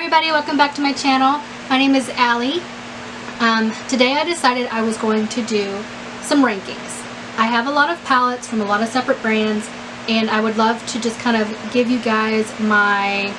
everybody, welcome back to my channel. My name is Allie. Today I decided I was going to do some rankings. I have a lot of palettes from a lot of separate brands, and I would love to just kind of give you guys my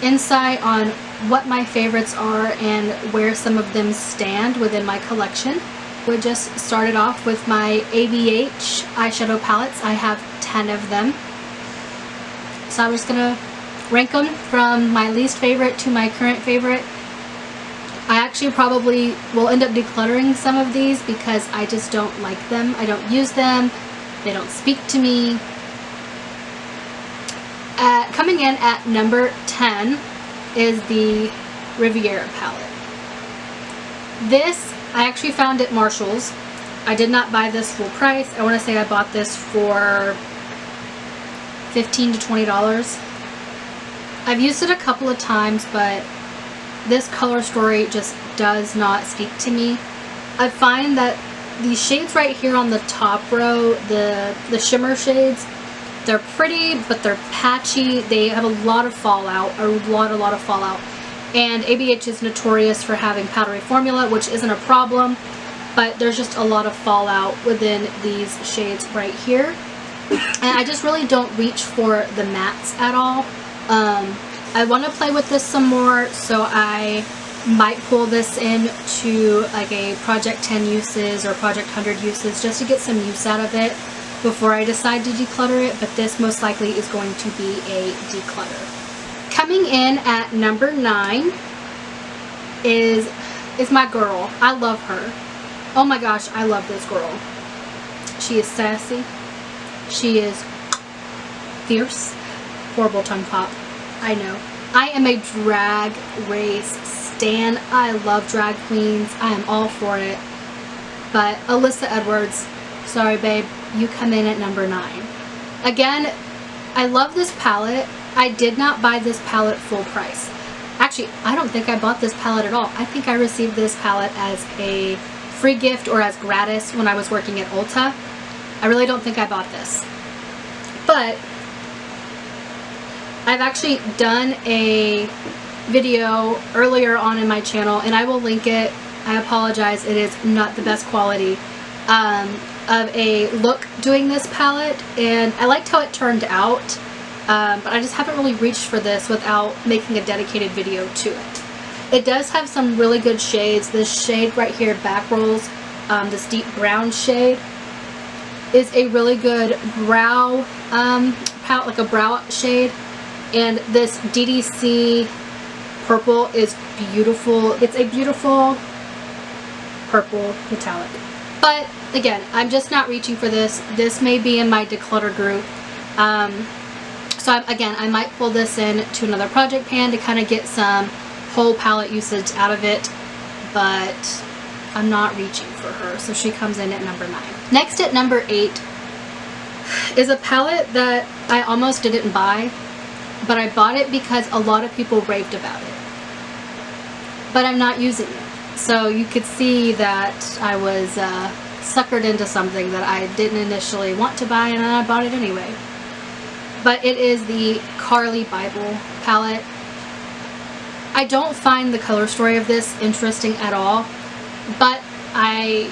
insight on what my favorites are and where some of them stand within my collection. We just started off with my ABH eyeshadow palettes. I have 10 of them. So I'm just gonna rank them from my least favorite to my current favorite. I actually probably will end up decluttering some of these because I just don't like them. I don't use them. They don't speak to me. Coming in at number 10 is the Riviera palette. This I actually found at Marshall's. I did not buy this full price. I want to say I bought this for $15 to $20. I've used it a couple of times, but this color story just does not speak to me. I find that these shades right here on the top row, the shimmer shades, they're pretty, but they're patchy. They have a lot of fallout, a lot of fallout. And ABH is notorious for having powdery formula, which isn't a problem, but there's just a lot of fallout within these shades right here. And I just really don't reach for the mattes at all. I want to play with this some more, so I might pull this into like a Project 10 uses or Project 100 uses just to get some use out of it before I decide to declutter it, but this most likely is going to be a declutter. Coming in at number 9 is my girl. I love her. Oh my gosh, I love this girl. She is sassy. She is fierce. Horrible tongue pop. I know. I am a drag race stan. I love drag queens. I am all for it. But Alyssa Edwards, sorry babe, you come in at number 9. Again, I love this palette. I did not buy this palette full price. Actually, I don't think I bought this palette at all. I think I received this palette as a free gift or as gratis when I was working at Ulta. I really don't think I bought this. But I've actually done a video earlier on in my channel, and I will link it. I apologize, it is not the best quality, of a look doing this palette, and I liked how it turned out, but I just haven't really reached for this without making a dedicated video to it. It does have some really good shades. This shade right here, Back Rolls, this deep brown shade, is a really good brow palette, like a brow shade. And this DDC purple is beautiful. It's a beautiful purple metallic. But again, I'm just not reaching for this. This may be in my declutter group. So again, I might pull this in to another project pan to kind of get some whole palette usage out of it. But I'm not reaching for her. So she comes in at number 9. Next at number 8 is a palette that I almost didn't buy. But I bought it because a lot of people raved about it. But I'm not using it. So you could see that I was suckered into something that I didn't initially want to buy, and then I bought it anyway. But it is the Carly Bible palette. I don't find the color story of this interesting at all, but I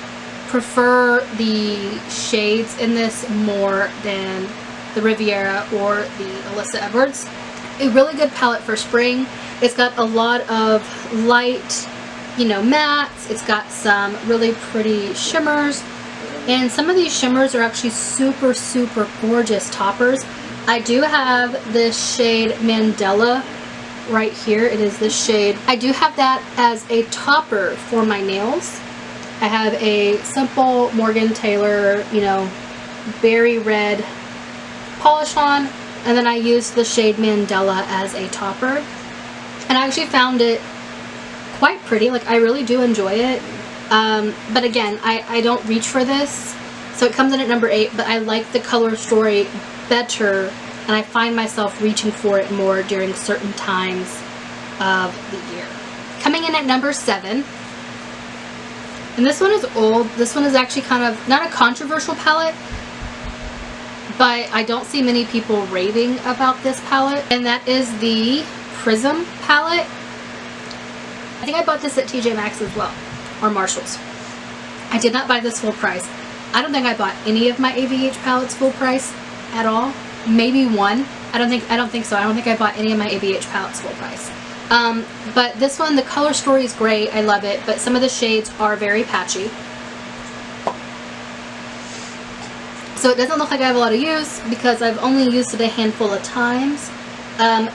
prefer the shades in this more than the Riviera or the Alyssa Edwards. A really good palette for spring. It's got a lot of light, mattes. It's got some really pretty shimmers, and some of these shimmers are actually super, super gorgeous toppers. I do have this shade Mandela right here. It is this shade. I do have that as a topper for my nails. I have a simple Morgan Taylor, berry red polish on, and then I used the shade Mandela as a topper, and I actually found it quite pretty. Like, I really do enjoy it, but again, I don't reach for this, so it comes in at number 8, but I like the color story better, and I find myself reaching for it more during certain times of the year. Coming in at number 7, and this one is old. This one is actually kind of not a controversial palette, but I don't see many people raving about this palette, and that is the Prism palette. I think I bought this at TJ Maxx as well, or Marshall's. I did not buy this full price. I don't think I bought any of my ABH palettes full price at all. Maybe one. I don't think so. I don't think I bought any of my ABH palettes full price. But this one, the color story is great. I love it, but some of the shades are very patchy. So it doesn't look like I have a lot of use because I've only used it a handful of times.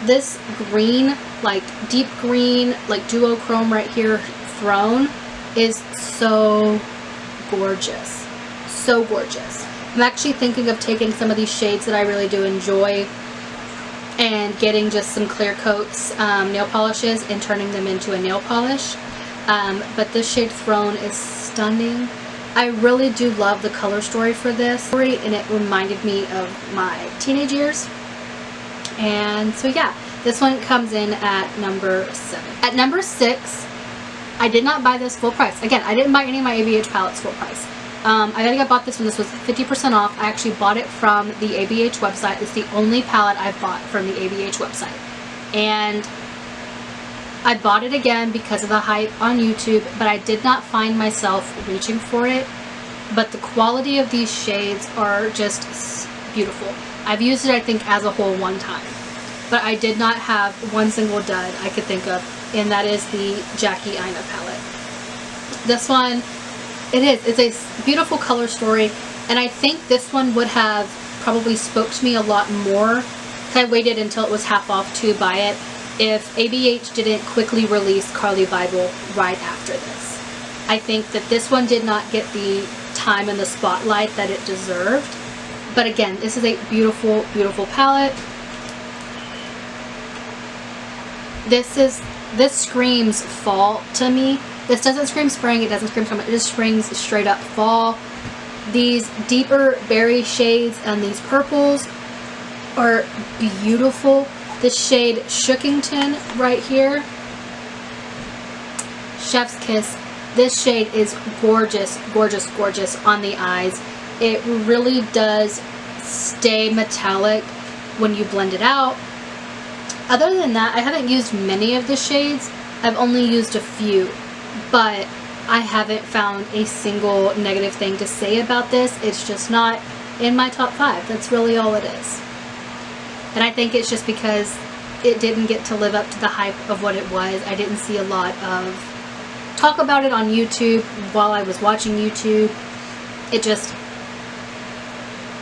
This green, like deep green, like duochrome right here, Throne, is so gorgeous. So gorgeous. I'm actually thinking of taking some of these shades that I really do enjoy and getting just some clear coats nail polishes and turning them into a nail polish. But this shade Throne is stunning. I really do love the color story for this, and it reminded me of my teenage years. And so yeah, this one comes in at number 7. At number 6, I did not buy this full price. Again, I didn't buy any of my ABH palettes full price. I think I bought this when this was 50% off. I actually bought it from the ABH website. It's the only palette I've bought from the ABH website. And I bought it again because of the hype on YouTube, but I did not find myself reaching for it. But the quality of these shades are just beautiful. I've used it, I think, as a whole one time. But I did not have one single dud I could think of, and that is the Jackie Aina palette. This one, it's a beautiful color story, and I think this one would have probably spoke to me a lot more. I waited until it was half off to buy it if ABH didn't quickly release Carly Bible right after this. I think that this one did not get the time in the spotlight that it deserved. But again, this is a beautiful, beautiful palette. This screams fall to me. This doesn't scream spring, it doesn't scream summer, it just screams straight up fall. These deeper berry shades and these purples are beautiful. This shade Shookington right here, Chef's Kiss. This shade is gorgeous, gorgeous, gorgeous on the eyes. It really does stay metallic when you blend it out. Other than that, I haven't used many of the shades. I've only used a few, but I haven't found a single negative thing to say about this. It's just not in my top 5. That's really all it is. And I think it's just because it didn't get to live up to the hype of what it was. I didn't see a lot of talk about it on YouTube while I was watching YouTube. It just,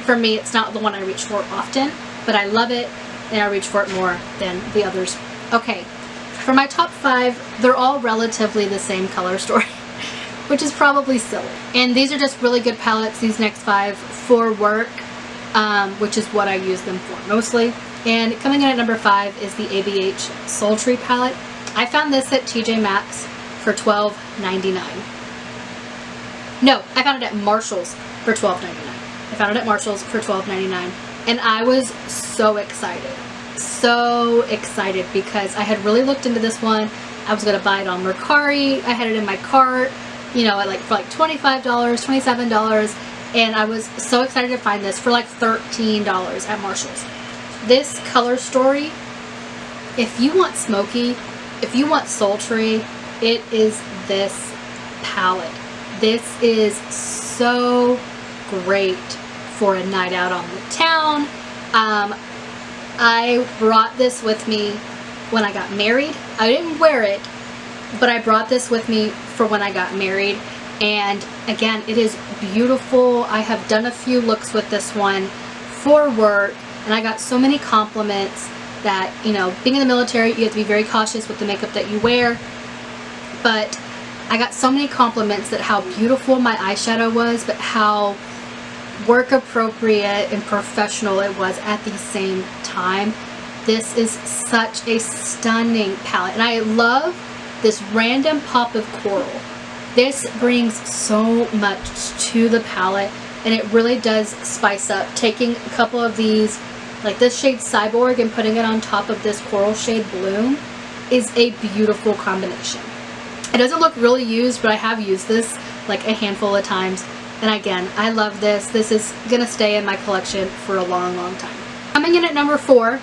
for me, it's not the one I reach for often, but I love it and I reach for it more than the others. Okay, for my top 5, they're all relatively the same color story, which is probably silly. And these are just really good palettes, these next 5, for work, which is what I use them for mostly. And coming in at number 5 is the ABH Sultry palette. I found this at TJ Maxx for $12.99. No, I found it at Marshall's for $12.99. I found it at Marshall's for $12.99. And I was so excited. So excited because I had really looked into this one. I was going to buy it on Mercari. I had it in my cart, you know, for like $25, $27. And I was so excited to find this for like $13 at Marshall's. This color story, if you want smoky, if you want sultry, it is this palette. This is so great for a night out on the town. I brought this with me when I got married. I didn't wear it, but I brought this with me for when I got married. And again, it is beautiful. I have done a few looks with this one for work, and I got so many compliments that, you know, being in the military, you have to be very cautious with the makeup that you wear. But I got so many compliments that how beautiful my eyeshadow was, but how work appropriate and professional it was at the same time. This is such a stunning palette, and I love this random pop of coral. This brings so much to the palette, and it really does spice up. Taking a couple of these, like this shade Cyborg, and putting it on top of this coral shade Bloom is a beautiful combination. It doesn't look really used, but I have used this like a handful of times. And again, I love this. This is going to stay in my collection for a long, long time. Coming in at number 4,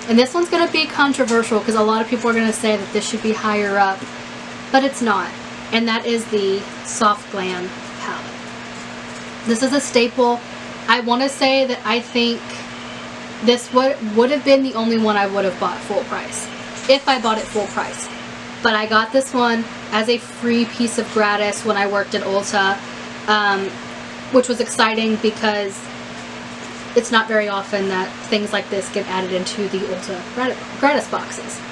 and this one's going to be controversial because a lot of people are going to say that this should be higher up. but it's not. And that is the Soft Glam palette. This is a staple. I want to say that I think this would have been the only one I would have bought full price, if I bought it full price. But I got this one as a free piece of gratis when I worked at Ulta, which was exciting because it's not very often that things like this get added into the Ulta gratis boxes.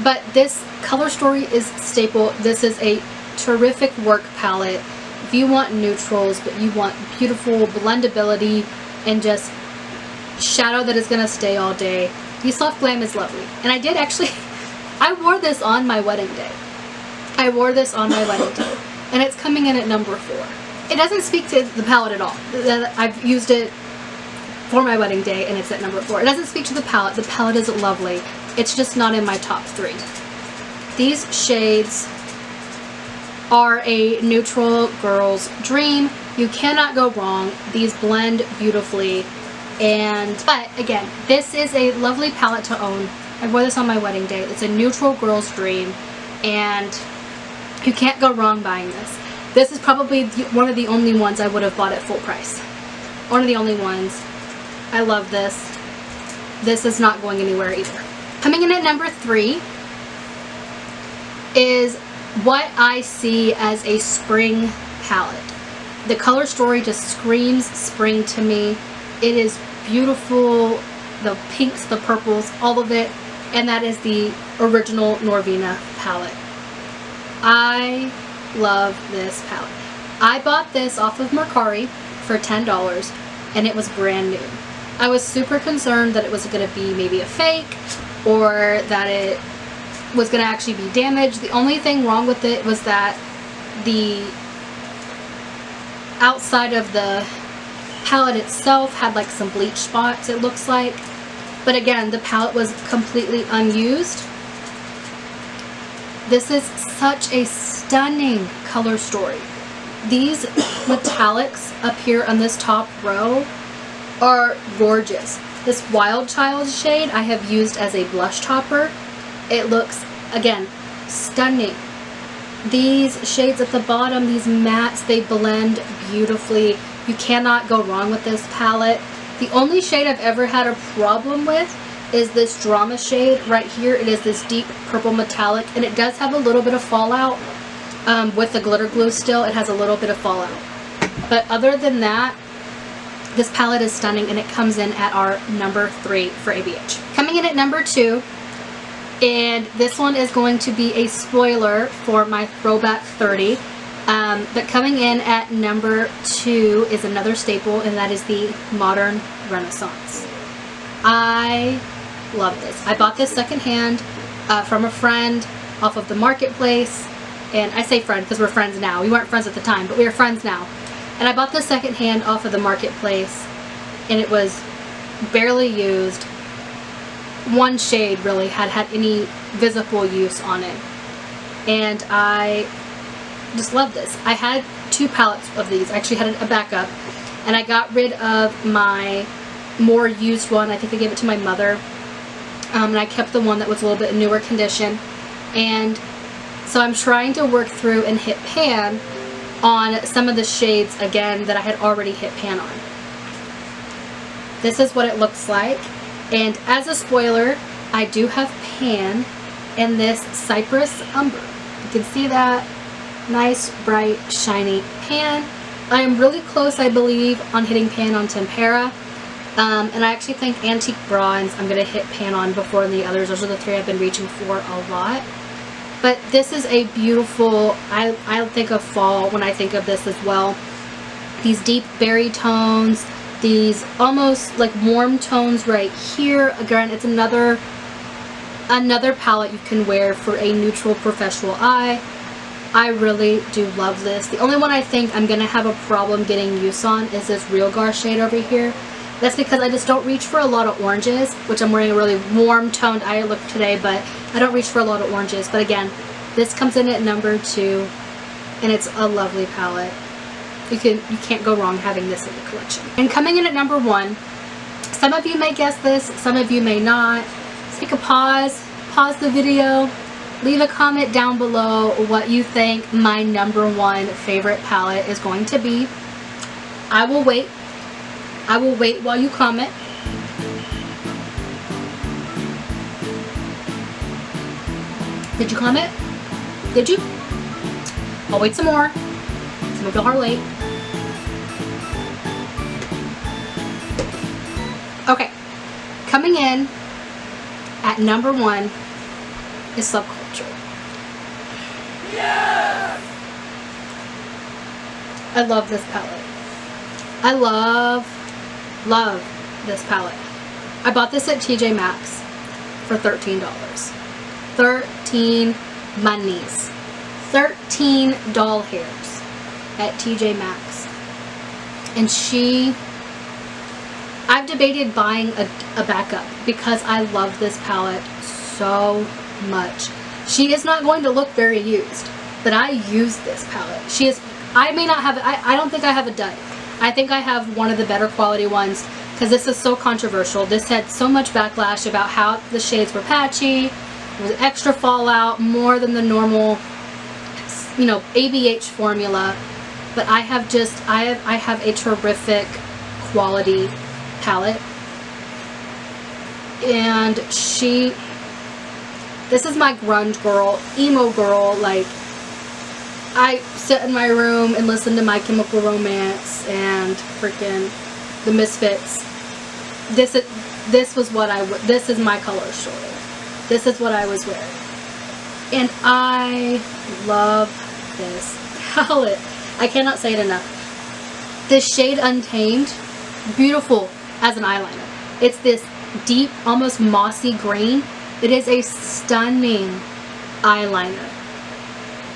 But this color story is staple. This is a terrific work palette. If you want neutrals, but you want beautiful blendability and just shadow that is going to stay all day, the Soft Glam is lovely. And I did actually, I wore this on my wedding day. I wore this on my wedding day. And it's coming in at number 4. It doesn't speak to the palette at all. I've used it for my wedding day and it's at number 4. It doesn't speak to the palette. The palette is lovely. It's just not in my top 3. These shades are a neutral girl's dream. You cannot go wrong. These blend beautifully. But again, this is a lovely palette to own. I wore this on my wedding day. It's a neutral girl's dream, and you can't go wrong buying this. This is probably one of the only ones I would have bought at full price. One of the only ones. I love this. This is not going anywhere either. Coming in at number 3 is what I see as a spring palette. The color story just screams spring to me. It is beautiful, the pinks, the purples, all of it, and that is the original Norvina palette. I love this palette. I bought this off of Mercari for $10 and it was brand new. I was super concerned that it was going to be maybe a fake or that it was going to actually be damaged. The only thing wrong with it was that the outside of the palette itself had like some bleach spots, it looks like. But again, the palette was completely unused. This is such a stunning color story. These metallics up here on this top row are gorgeous. This Wild Child shade I have used as a blush topper. It looks, again, stunning. These shades at the bottom, these mattes, they blend beautifully. You cannot go wrong with this palette. The only shade I've ever had a problem with is this Drama shade right here. It is this deep purple metallic, and it does have a little bit of fallout with the glitter glue still. It has a little bit of fallout. But other than that, this palette is stunning, and it comes in at our number 3 for ABH. Coming in at number 2, and this one is going to be a spoiler for my Throwback 30. But coming in at number 2 is another staple, and that is the Modern Renaissance. I love this. I bought this secondhand from a friend off of the marketplace. And I say friend because we're friends now. We weren't friends at the time, but we are friends now. And I bought this secondhand off of the marketplace, and it was barely used. One shade really had any visible use on it. And I just love this. I had 2 palettes of these. I actually had a backup, and I got rid of my more used one. I think I gave it to my mother, and I kept the one that was a little bit in newer condition. And so I'm trying to work through and hit pan on some of the shades again that I had already hit pan on. This is what it looks like, and as a spoiler, I do have pan in this Cypress Umber. You can see that. Nice, bright, shiny pan. I am really close, I believe, on hitting pan on Tempera. And I actually think Antique Bronze I'm going to hit pan on before the others. Those are the 3 I've been reaching for a lot. But this is a beautiful, I think of fall when I think of this as well. These deep berry tones, these almost like warm tones right here. Again, it's another palette you can wear for a neutral professional eye. I really do love this. The only one I think I'm going to have a problem getting use on is this Real Gar shade over here. That's because I just don't reach for a lot of oranges, which I'm wearing a really warm toned eye look today, but I don't reach for a lot of oranges. But again, this comes in at number 2, and it's a lovely palette. You can't go wrong having this in the collection. And coming in at number 1, some of you may guess this, some of you may not. Take a pause the video, leave a comment down below what you think my #1 favorite palette is going to be. I will wait. I will wait while you comment. Did you comment? Did you? I'll wait some more. It's gonna feel hard late. Okay. Coming in at #1 is Subculture. Yes! I love this palette. I love this palette. I bought this at TJ Maxx for $13. 13 monies. 13 doll hairs at TJ Maxx. And I've debated buying a backup because I love this palette so much. She is not going to look very used, but I use this palette. I may not have, I don't think I have a dud. I think I have one of the better quality ones because this is so controversial. This had so much backlash about how the shades were patchy, it was extra fallout, more than the normal, you know, ABH formula. But I have a terrific quality palette. And this is my grunge girl, emo girl. Like, I sit in my room and listen to My Chemical Romance and freaking the Misfits. This is my color story. This is what I was wearing. And I love this palette. I cannot say it enough. This shade Untamed, beautiful as an eyeliner. It's this deep, almost mossy green. It is a stunning eyeliner.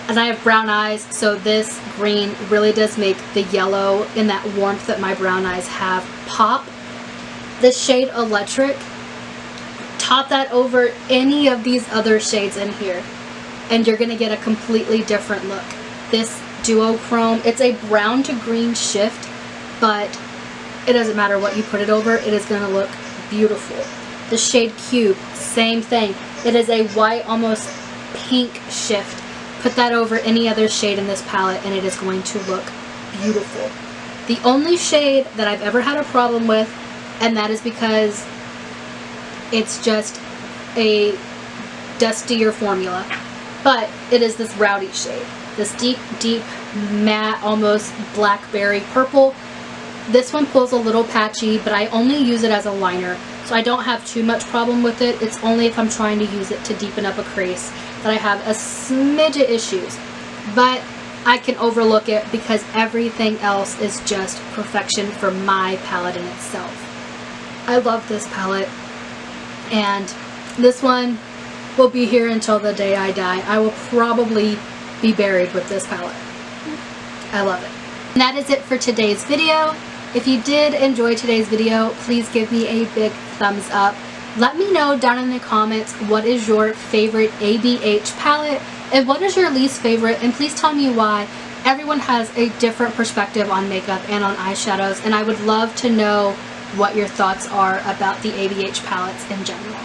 And I have brown eyes, so this green really does make the yellow and that warmth that my brown eyes have pop. This shade Electric, top that over any of these other shades in here, and you're going to get a completely different look. This duochrome, it's a brown to green shift, but it doesn't matter what you put it over, it is going to look beautiful. The shade Cube, same thing. It is a white, almost pink shift. Put that over any other shade in this palette and it is going to look beautiful. The only shade that I've ever had a problem with, and that is because it's just a dustier formula, but it is this Rowdy shade. This deep, deep, matte, almost blackberry purple. This one pulls a little patchy, but I only use it as a liner, so I don't have too much problem with it. It's only if I'm trying to use it to deepen up a crease that I have a smidge of issues, but I can overlook it because everything else is just perfection for my palette in itself. I love this palette, and this one will be here until the day I die. I will probably be buried with this palette. I love it. And that is it for today's video. If you did enjoy today's video, please give me a big thumbs up. Let me know down in the comments what is your favorite ABH palette and what is your least favorite, and please tell me why. Everyone has a different perspective on makeup and on eyeshadows, and I would love to know what your thoughts are about the ABH palettes in general.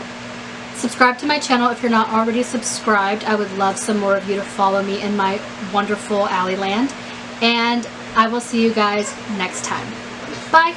Subscribe to my channel if you're not already subscribed. I would love some more of you to follow me in my wonderful alley land, and I will see you guys next time. Bye!